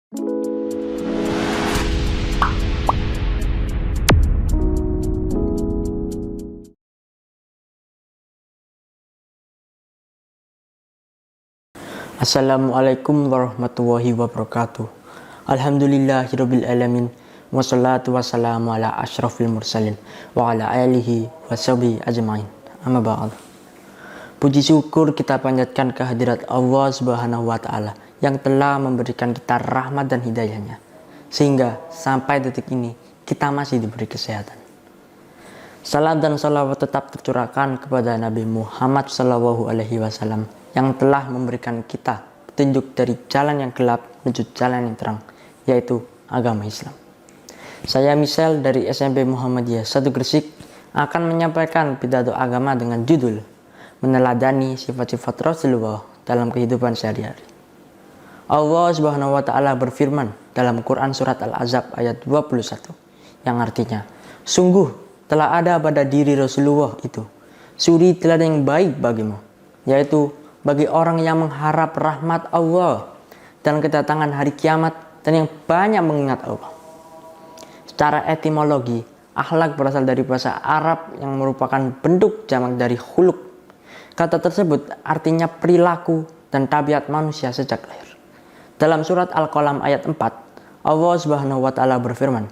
Assalamualaikum warahmatullahi wabarakatuh. Alhamdulillahirabbil alamin. Wassalatu wassalamu ala asyrafil mursalin wa ala alihi washabihi ajmain. Amma ba'd. Puji syukur kita panjatkan kehadirat Allah Subhanahu wa taala yang telah memberikan kita rahmat dan hidayahnya sehingga sampai detik ini kita masih diberi kesehatan. Salam dan salawat tetap tercurahkan kepada Nabi Muhammad SAW yang telah memberikan kita petunjuk dari jalan yang gelap menuju jalan yang terang, yaitu agama Islam. Saya Misel dari SMP Muhammadiyah 1 Gresik akan menyampaikan pidato agama dengan judul Meneladani Sifat-Sifat Rasulullah dalam Kehidupan Sehari-hari. Allah Subhanahu wa taala berfirman dalam Quran surat Al-Ahzab ayat 21 yang artinya, sungguh telah ada pada diri Rasulullah itu suri teladan yang baik bagimu, yaitu bagi orang yang mengharap rahmat Allah dan kedatangan hari kiamat dan yang banyak mengingat Allah. Secara etimologi, akhlak berasal dari bahasa Arab yang merupakan bentuk jamak dari khuluq. Kata tersebut artinya perilaku dan tabiat manusia sejak lahir. Dalam surat Al-Qalam ayat 4, Allah Subhanahu wa taala berfirman,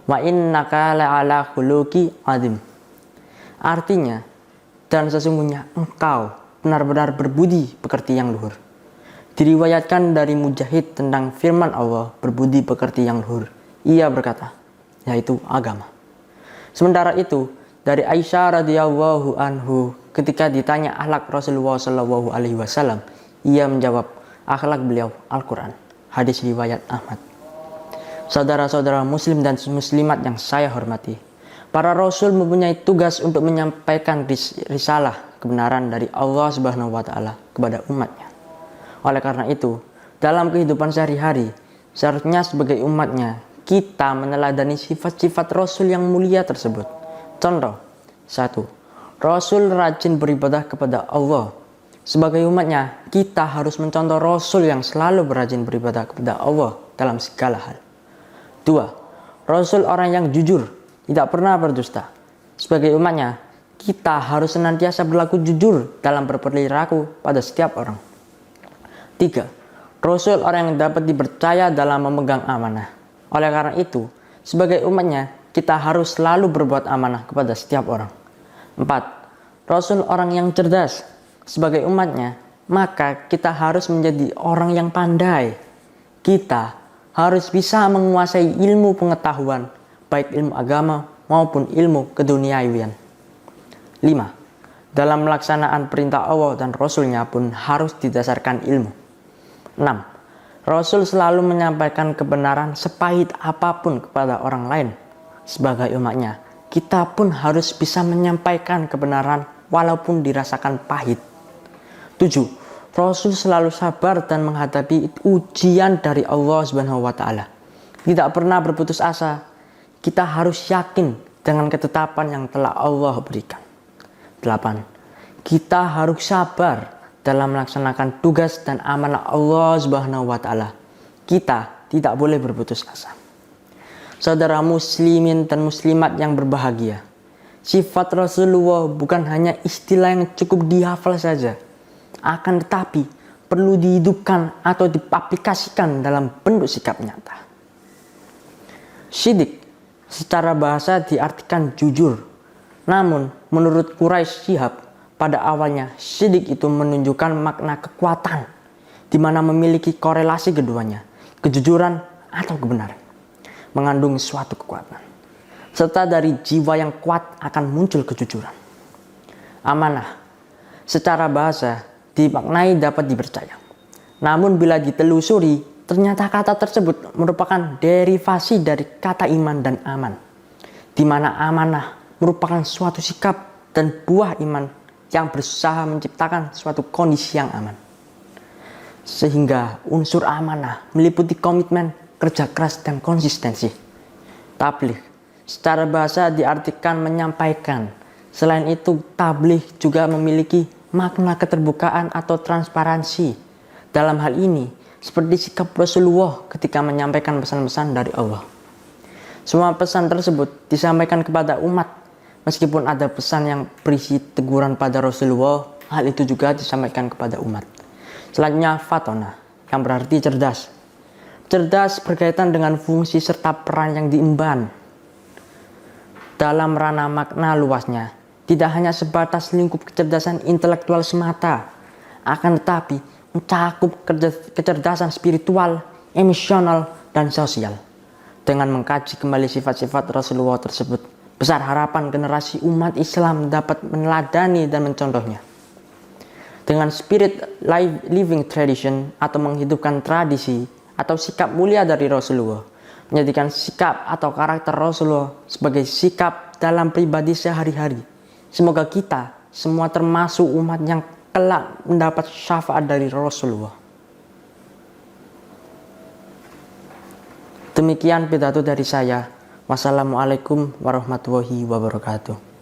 "Wa innaka la'ala khuluqi adzim." Artinya, dan sesungguhnya engkau benar-benar berbudi pekerti yang luhur. Diriwayatkan dari Mujahid tentang firman Allah berbudi pekerti yang luhur. Ia berkata, yaitu agama. Sementara itu, dari Aisyah radhiyallahu anhu ketika ditanya akhlak Rasulullah sallallahu alaihi wasallam, ia menjawab, akhlak beliau Al-Quran. Hadis riwayat Ahmad. Saudara-saudara muslim dan muslimat yang saya hormati, para rasul mempunyai tugas untuk menyampaikan risalah kebenaran dari Allah Subhanahu wa taala kepada umatnya. Oleh karena itu, dalam kehidupan sehari-hari, seharusnya sebagai umatnya kita meneladani sifat-sifat Rasul yang mulia tersebut. Contoh, 1. Rasul rajin beribadah kepada Allah. Sebagai umatnya, kita harus mencontoh Rasul yang selalu berajin beribadah kepada Allah dalam segala hal. 2. Rasul orang yang jujur, tidak pernah berdusta. Sebagai umatnya, kita harus senantiasa berlaku jujur dalam berperilaku pada setiap orang. 3. Rasul orang yang dapat dipercaya dalam memegang amanah. Oleh karena itu, sebagai umatnya, kita harus selalu berbuat amanah kepada setiap orang. 4. Rasul orang yang cerdas. Sebagai umatnya, maka kita harus menjadi orang yang pandai. Kita harus bisa menguasai ilmu pengetahuan, baik ilmu agama maupun ilmu keduniawian. 5. Dalam melaksanaan perintah Allah dan Rasul-Nya pun harus didasarkan ilmu. 6. Rasul selalu menyampaikan kebenaran sepahit apapun kepada orang lain. Sebagai umatnya, kita pun harus bisa menyampaikan kebenaran walaupun dirasakan pahit. 7. Rasul selalu sabar dan menghadapi ujian dari Allah Subhanahu wa taala. Tidak pernah berputus asa. Kita harus yakin dengan ketetapan yang telah Allah berikan. 8. Kita harus sabar dalam melaksanakan tugas dan amanah Allah Subhanahu wa taala. Kita tidak boleh berputus asa. Saudara muslimin dan muslimat yang berbahagia, sifat Rasulullah bukan hanya istilah yang cukup dihafal saja, akan tetapi perlu dihidupkan atau diaplikasikan dalam bentuk sikap nyata. Syidik secara bahasa diartikan jujur. Namun, menurut Quraisy Shihab, pada awalnya syidik itu menunjukkan makna kekuatan, di mana memiliki korelasi keduanya, kejujuran atau kebenaran, mengandung suatu kekuatan. Serta dari jiwa yang kuat akan muncul kejujuran. Amanah, secara bahasa dimaknai dapat dipercaya. Namun bila ditelusuri, ternyata kata tersebut merupakan derivasi dari kata iman dan aman, di mana amanah merupakan suatu sikap dan buah iman yang berusaha menciptakan suatu kondisi yang aman. Sehingga unsur amanah meliputi komitmen, kerja keras, dan konsistensi. Tabligh secara bahasa diartikan menyampaikan. Selain itu, tabligh juga memiliki makna keterbukaan atau transparansi. Dalam hal ini, seperti sikap Rasulullah ketika menyampaikan pesan-pesan dari Allah. Semua pesan tersebut disampaikan kepada umat, meskipun ada pesan yang berisi teguran pada Rasulullah, hal itu juga disampaikan kepada umat. Selanjutnya fatona, yang berarti cerdas. Cerdas berkaitan dengan fungsi serta peran yang diemban dalam ranah makna luasnya, tidak hanya sebatas lingkup kecerdasan intelektual semata, akan tetapi mencakup kecerdasan spiritual, emosional, dan sosial. Dengan mengkaji kembali sifat-sifat Rasulullah tersebut, besar harapan generasi umat Islam dapat meneladani dan mencontohnya. Dengan spirit living tradition atau menghidupkan tradisi atau sikap mulia dari Rasulullah, menjadikan sikap atau karakter Rasulullah sebagai sikap dalam pribadi sehari-hari. Semoga kita semua termasuk umat yang kelak mendapat syafaat dari Rasulullah. Demikian pidato dari saya. Wassalamualaikum warahmatullahi wabarakatuh.